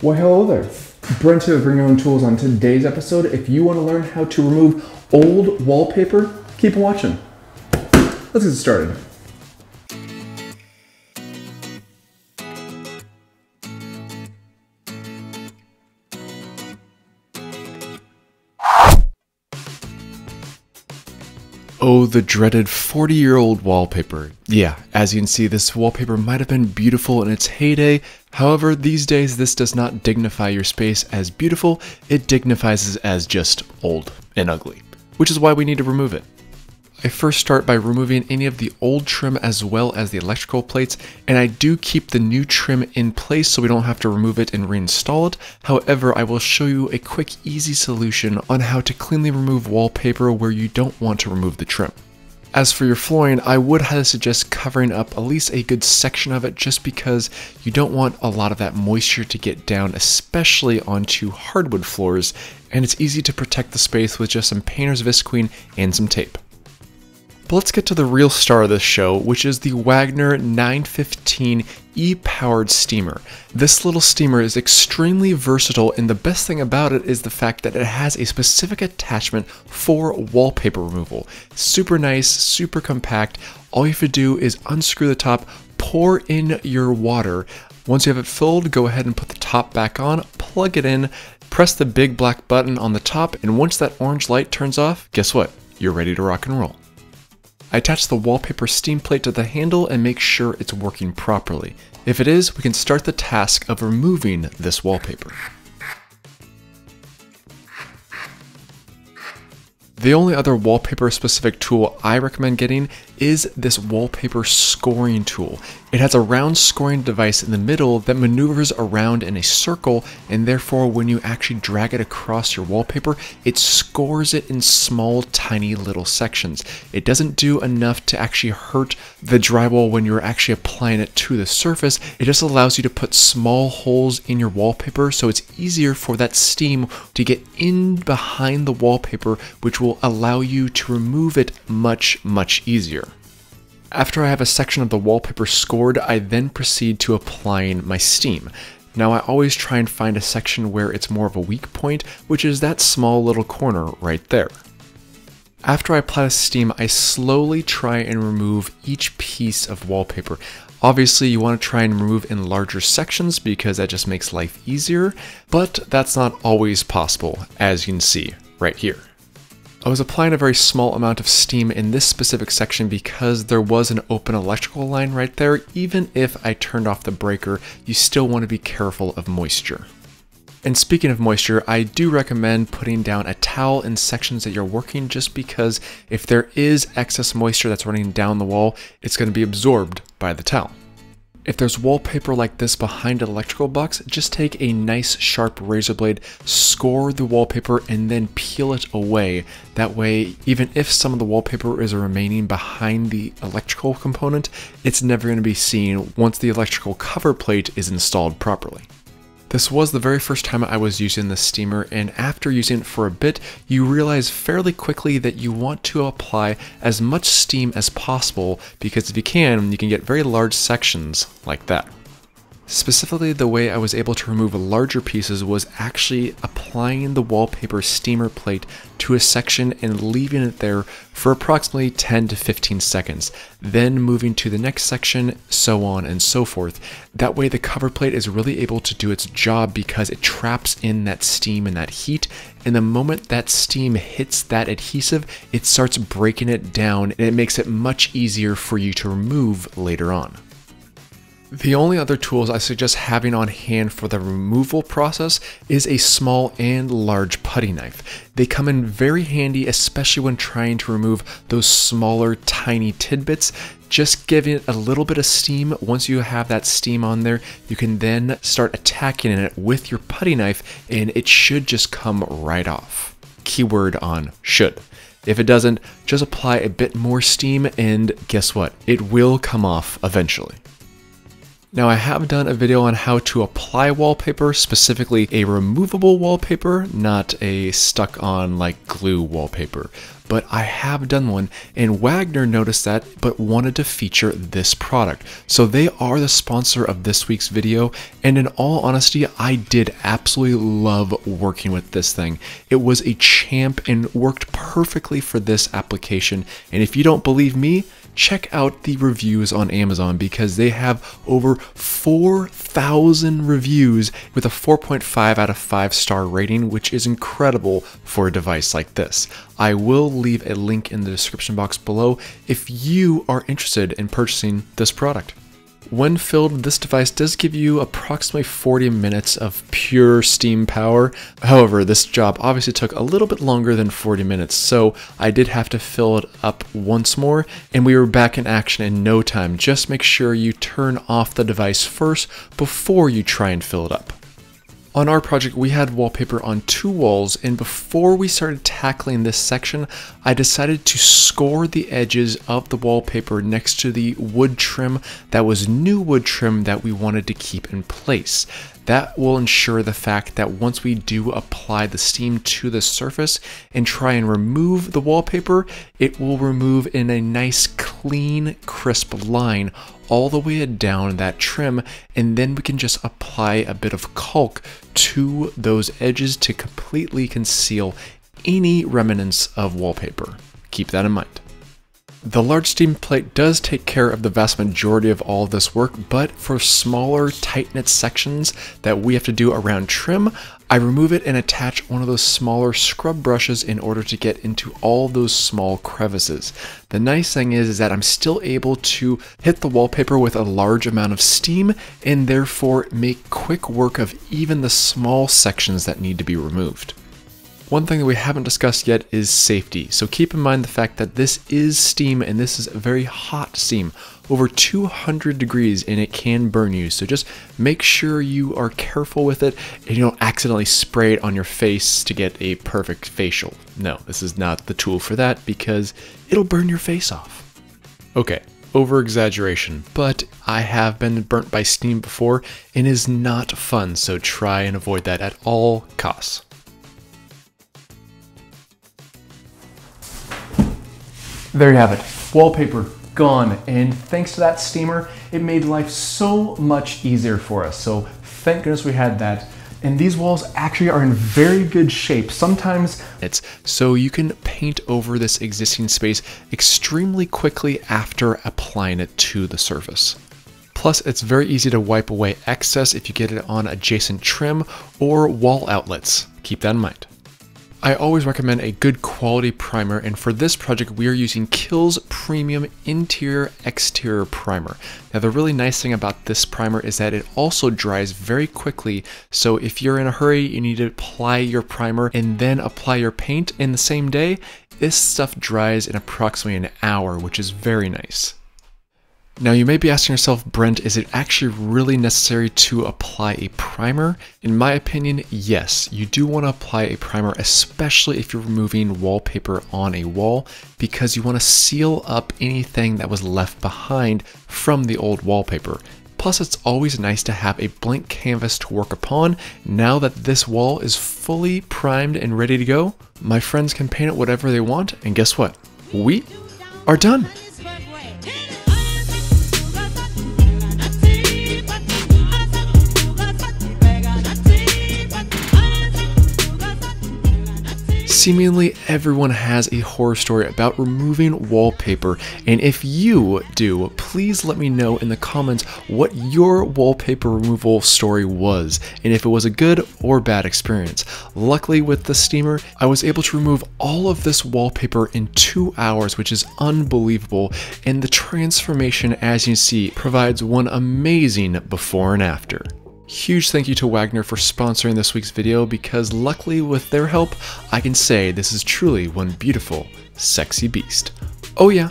Well, hello there. Brent here with Bring Your Own Tools. On today's episode, if you want to learn how to remove old wallpaper, keep watching. Let's get started. Oh, the dreaded 40-year-old wallpaper. Yeah, as you can see, this wallpaper might have been beautiful in its heyday. However, these days, this does not dignify your space as beautiful, it dignifies it as just old and ugly, which is why we need to remove it. I first start by removing any of the old trim as well as the electrical plates, and I do keep the new trim in place so we don't have to remove it and reinstall it. However, I will show you a quick, easy solution on how to cleanly remove wallpaper where you don't want to remove the trim. As for your flooring, I would highly suggest covering up at least a good section of it just because you don't want a lot of that moisture to get down, especially onto hardwood floors, and it's easy to protect the space with just some painter's visqueen and some tape. But let's get to the real star of this show, which is the Wagner 915 e-powered steamer. This little steamer is extremely versatile, and the best thing about it is the fact that it has a specific attachment for wallpaper removal. Super nice, super compact. All you have to do is unscrew the top, pour in your water. Once you have it filled, go ahead and put the top back on, plug it in, press the big black button on the top, and once that orange light turns off, guess what? You're ready to rock and roll. I attach the wallpaper steam plate to the handle and make sure it's working properly. If it is, we can start the task of removing this wallpaper. The only other wallpaper specific tool I recommend getting is this wallpaper scoring tool. It has a round scoring device in the middle that maneuvers around in a circle, and therefore when you actually drag it across your wallpaper, it scores it in small, tiny little sections. It doesn't do enough to actually hurt the drywall when you're actually applying it to the surface. It just allows you to put small holes in your wallpaper so it's easier for that steam to get in behind the wallpaper, which will allow you to remove it much easier. After I have a section of the wallpaper scored, I then proceed to applying my steam. Now I always try and find a section where it's more of a weak point, which is that small little corner right there. After I apply the steam, I slowly try and remove each piece of wallpaper. Obviously, you want to try and remove in larger sections because that just makes life easier, but that's not always possible, as you can see right here. I was applying a very small amount of steam in this specific section because there was an open electrical line right there. Even if I turned off the breaker, you still want to be careful of moisture. And speaking of moisture, I do recommend putting down a towel in sections that you're working just because if there is excess moisture that's running down the wall, it's going to be absorbed by the towel. If there's wallpaper like this behind an electrical box, just take a nice sharp razor blade, score the wallpaper, and then peel it away. That way, even if some of the wallpaper is remaining behind the electrical component, it's never going to be seen once the electrical cover plate is installed properly. This was the very first time I was using the steamer, and after using it for a bit, you realize fairly quickly that you want to apply as much steam as possible because if you can get very large sections like that. Specifically, the way I was able to remove larger pieces was actually applying the wallpaper steamer plate to a section and leaving it there for approximately 10 to 15 seconds, then moving to the next section, so on and so forth. That way the cover plate is really able to do its job because it traps in that steam and that heat, and the moment that steam hits that adhesive, it starts breaking it down and it makes it much easier for you to remove later on. The only other tools I suggest having on hand for the removal process is a small and large putty knife. They come in very handy, especially when trying to remove those smaller, tiny tidbits. Just giving it a little bit of steam. Once you have that steam on there, you can then start attacking it with your putty knife, and it should just come right off. Keyword on should. If it doesn't, just apply a bit more steam, and guess what? It will come off eventually. Now I have done a video on how to apply wallpaper, specifically a removable wallpaper, not a stuck on like glue wallpaper. But I have done one, and Wagner noticed that but wanted to feature this product. So they are the sponsor of this week's video, and in all honesty, I did absolutely love working with this thing. It was a champ and worked perfectly for this application, and if you don't believe me, check out the reviews on Amazon because they have over 4,000 reviews with a 4.5 out of 5 star rating, which is incredible for a device like this. I will leave a link in the description box below if you are interested in purchasing this product. When filled, this device does give you approximately 40 minutes of pure steam power. However, this job obviously took a little bit longer than 40 minutes, so I did have to fill it up once more, and we were back in action in no time. Just make sure you turn off the device first before you try and fill it up. On our project, we had wallpaper on 2 walls, and before we started tackling this section, I decided to score the edges of the wallpaper next to the wood trim that was new wood trim that we wanted to keep in place. That will ensure the fact that once we do apply the steam to the surface and try and remove the wallpaper, it will remove in a nice, clean, crisp line all the way down that trim, and then we can just apply a bit of caulk to those edges to completely conceal any remnants of wallpaper. Keep that in mind. The large steam plate does take care of the vast majority of all of this work, but for smaller, tight-knit sections that we have to do around trim, I remove it and attach one of those smaller scrub brushes in order to get into all those small crevices. The nice thing is that I'm still able to hit the wallpaper with a large amount of steam and therefore make quick work of even the small sections that need to be removed. One thing that we haven't discussed yet is safety, so keep in mind the fact that this is steam and this is very hot steam, over 200 degrees, and it can burn you, so just make sure you are careful with it and you don't accidentally spray it on your face to get a perfect facial. No, this is not the tool for that because it'll burn your face off. Okay, over exaggeration, but I have been burnt by steam before and it is not fun, so try and avoid that at all costs. There you have it, wallpaper gone, and thanks to that steamer, it made life so much easier for us, so thank goodness we had that. And these walls actually are in very good shape. Sometimes it's so you can paint over this existing space extremely quickly after applying it to the surface. Plus, it's very easy to wipe away excess if you get it on adjacent trim or wall outlets. Keep that in mind. I always recommend a good quality primer, and for this project we are using Kiehl's Premium Interior Exterior Primer. Now the really nice thing about this primer is that it also dries very quickly, so if you're in a hurry, you need to apply your primer and then apply your paint in the same day, this stuff dries in approximately an hour, which is very nice. Now you may be asking yourself, Brent, is it actually really necessary to apply a primer? In my opinion, yes. You do want to apply a primer, especially if you're removing wallpaper on a wall, because you want to seal up anything that was left behind from the old wallpaper. Plus, it's always nice to have a blank canvas to work upon. Now that this wall is fully primed and ready to go, my friends can paint it whatever they want, and guess what? We are done. Seemingly everyone has a horror story about removing wallpaper, and if you do, please let me know in the comments what your wallpaper removal story was, and if it was a good or bad experience. Luckily with the steamer, I was able to remove all of this wallpaper in 2 hours, which is unbelievable, and the transformation, as you see, provides one amazing before and after. Huge thank you to Wagner for sponsoring this week's video, because luckily with their help, I can say this is truly one beautiful, sexy beast. Oh yeah.